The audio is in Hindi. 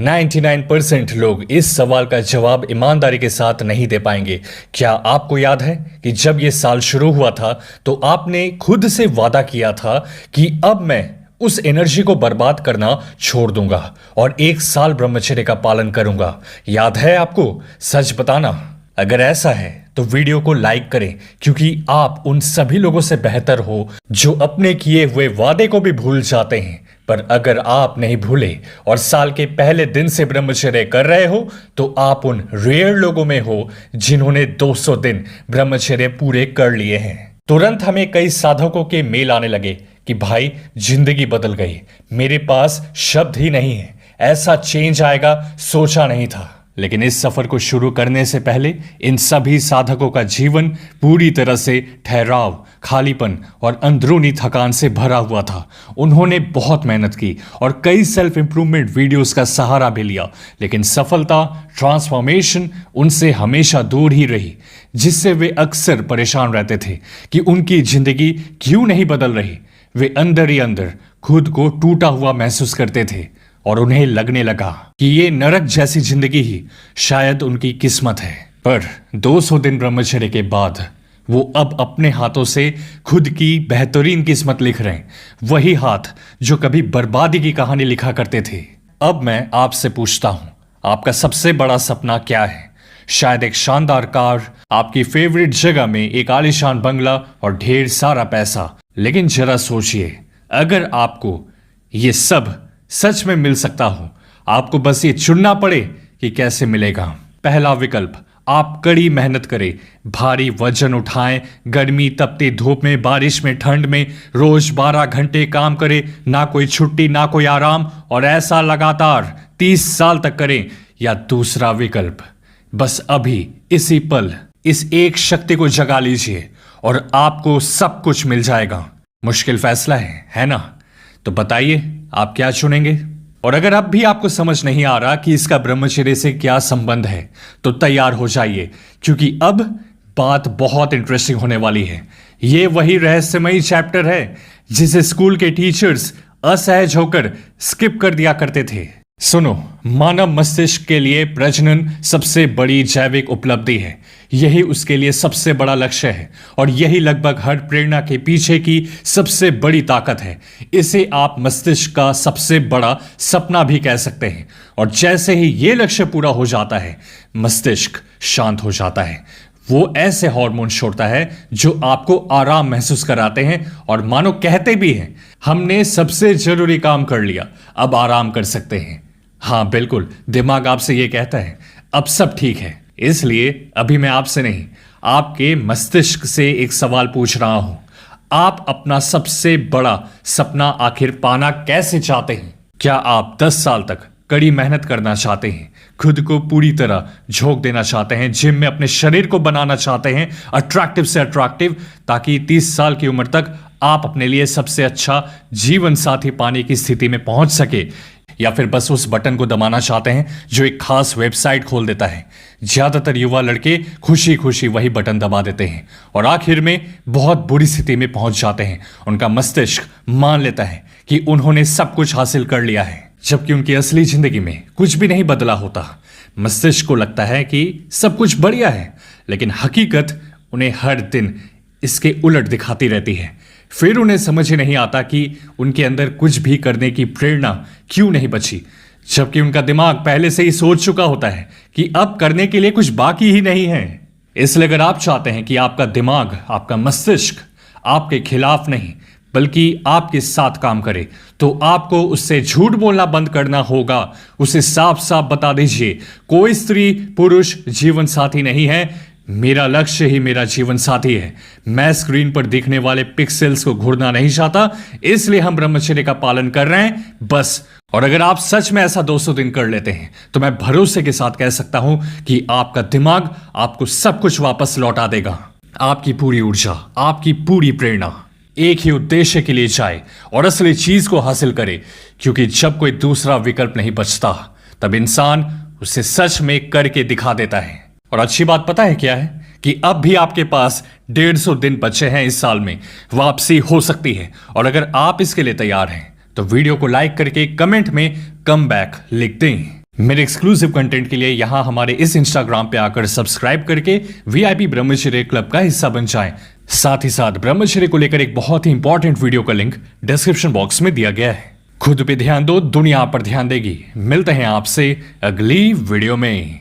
99% लोग इस सवाल का जवाब ईमानदारी के साथ नहीं दे पाएंगे। क्या आपको याद है कि जब यह साल शुरू हुआ था तो आपने खुद से वादा किया था कि अब मैं उस एनर्जी को बर्बाद करना छोड़ दूंगा और 1 साल ब्रह्मचर्य का पालन करूंगा। याद है आपको? सच बताना। अगर ऐसा है तो वीडियो को लाइक करें, क्योंकि आप उन सभी लोगों से बेहतर हो जो अपने किए हुए वादे को भी भूल जाते हैं। पर अगर आप नहीं भूले और साल के पहले दिन से ब्रह्मचर्य कर रहे हो तो आप उन रेयर लोगों में हो जिन्होंने 200 दिन ब्रह्मचर्य पूरे कर लिए हैं। तुरंत हमें कई साधकों के मेल आने लगे कि भाई जिंदगी बदल गई, मेरे पास शब्द ही नहीं है, ऐसा चेंज आएगा सोचा नहीं था। लेकिन इस सफर को शुरू करने से पहले इन सभी साधकों का जीवन पूरी तरह से ठहराव, खालीपन और अंदरूनी थकान से भरा हुआ था। उन्होंने बहुत मेहनत की और कई सेल्फ इंप्रूवमेंट वीडियोस का सहारा भी लिया, लेकिन सफलता, ट्रांसफॉर्मेशन उनसे हमेशा दूर ही रही, जिससे वे अक्सर परेशान रहते थे कि उनकी जिंदगी क्यों नहीं बदल रही। वे अंदर ही अंदर खुद को टूटा हुआ महसूस करते थे और उन्हें लगने लगा कि ये नरक जैसी जिंदगी ही शायद उनकी किस्मत है। पर 200 दिन ब्रह्मचर्य के बाद वो अब अपने हाथों से खुद की बेहतरीन किस्मत लिख रहे हैं, वही हाथ जो कभी बर्बादी की कहानी लिखा करते थे। अब मैं आपसे पूछता हूं, आपका सबसे बड़ा सपना क्या है? शायद एक शानदार कार, आपकी फेवरेट जगह में एक आलीशान बंगला और ढेर सारा पैसा। लेकिन जरा सोचिए, अगर आपको ये सब सच में मिल सकता हो, आपको बस ये चुनना पड़े कि कैसे मिलेगा। पहला विकल्प, आप कड़ी मेहनत करें, भारी वजन उठाएं, गर्मी तपती धूप में, बारिश में, ठंड में, रोज 12 घंटे काम करें, ना कोई छुट्टी ना कोई आराम, और ऐसा लगातार 30 साल तक करें। या दूसरा विकल्प, बस अभी इसी पल इस एक शक्ति को जगा लीजिए और आपको सब कुछ मिल जाएगा। मुश्किल फैसला है ना? तो बताइए आप क्या चुनेंगे? और अगर अब भी आपको समझ नहीं आ रहा कि इसका ब्रह्मचर्य से क्या संबंध है, तो तैयार हो जाइए, क्योंकि अब बात बहुत इंटरेस्टिंग होने वाली है। ये वही रहस्यमयी चैप्टर है जिसे स्कूल के टीचर्स असहज होकर स्किप कर दिया करते थे। सुनो, मानव मस्तिष्क के लिए प्रजनन सबसे बड़ी जैविक उपलब्धि है। यही उसके लिए सबसे बड़ा लक्ष्य है और यही लगभग हर प्रेरणा के पीछे की सबसे बड़ी ताकत है। इसे आप मस्तिष्क का सबसे बड़ा सपना भी कह सकते हैं। और जैसे ही ये लक्ष्य पूरा हो जाता है, मस्तिष्क शांत हो जाता है। वो ऐसे हार्मोन छोड़ता है जो आपको आराम महसूस कराते हैं और मानो कहते भी हैं, हमने सबसे जरूरी काम कर लिया, अब आराम कर सकते हैं। हाँ बिल्कुल, दिमाग आपसे ये कहता है अब सब ठीक है। इसलिए अभी मैं आपसे नहीं, आपके मस्तिष्क से एक सवाल पूछ रहा हूं। आप अपना सबसे बड़ा सपना आखिर पाना कैसे चाहते हैं? क्या आप 10 साल तक कड़ी मेहनत करना चाहते हैं, खुद को पूरी तरह झोंक देना चाहते हैं, जिम में अपने शरीर को बनाना चाहते हैं अट्रैक्टिव से अट्रैक्टिव, ताकि 30 साल की उम्र तक आप अपने लिए सबसे अच्छा जीवन साथी पाने की स्थिति में पहुंच सके? या फिर बस उस बटन को दबाना चाहते हैं जो एक खास वेबसाइट खोल देता है? ज्यादातर युवा लड़के खुशी खुशी वही बटन दबा देते हैं और आखिर में बहुत बुरी स्थिति में पहुंच जाते हैं। उनका मस्तिष्क मान लेता है कि उन्होंने सब कुछ हासिल कर लिया है, जबकि उनकी असली जिंदगी में कुछ भी नहीं बदला होता। मस्तिष्क को लगता है कि सब कुछ बढ़िया है, लेकिन हकीकत उन्हें हर दिन इसके उलट दिखाती रहती है। फिर उन्हें समझ ही नहीं आता कि उनके अंदर कुछ भी करने की प्रेरणा क्यों नहीं बची, जबकि उनका दिमाग पहले से ही सोच चुका होता है कि अब करने के लिए कुछ बाकी ही नहीं है। इसलिए अगर आप चाहते हैं कि आपका दिमाग, आपका मस्तिष्क आपके खिलाफ नहीं बल्कि आपके साथ काम करे, तो आपको उससे झूठ बोलना बंद करना होगा। उसे साफ साफ बता दीजिए, कोई स्त्री पुरुष जीवन साथी नहीं है, मेरा लक्ष्य ही मेरा जीवन साथी है। मैं स्क्रीन पर दिखने वाले पिक्सेल्स को घूरना नहीं चाहता, इसलिए हम ब्रह्मचर्य का पालन कर रहे हैं बस। और अगर आप सच में ऐसा 200 दिन कर लेते हैं तो मैं भरोसे के साथ कह सकता हूं कि आपका दिमाग आपको सब कुछ वापस लौटा देगा। आपकी पूरी ऊर्जा, आपकी पूरी प्रेरणा एक ही उद्देश्य के लिए जाए और असली चीज को हासिल करे, क्योंकि जब कोई दूसरा विकल्प नहीं बचता तब इंसान उसे सच में करके दिखा देता है। और अच्छी बात पता है क्या है? कि अब भी आपके पास 150 दिन बचे हैं। इस साल में वापसी हो सकती है। और अगर आप इसके लिए तैयार हैं तो वीडियो को लाइक करके कमेंट में कम बैक लिख दें। मेरे एक्सक्लूसिव कंटेंट के लिए यहां हमारे इस इंस्टाग्राम पे आकर सब्सक्राइब करके वीआईपी ब्रह्मचर्य क्लब का हिस्सा बन जाएं। साथ ही साथ ब्रह्मचर्य को लेकर एक बहुत ही इंपॉर्टेंट वीडियो का लिंक डिस्क्रिप्शन बॉक्स में दिया गया है। खुद पे ध्यान दो, दुनिया पर ध्यान देगी। मिलते हैं आपसे अगली वीडियो में।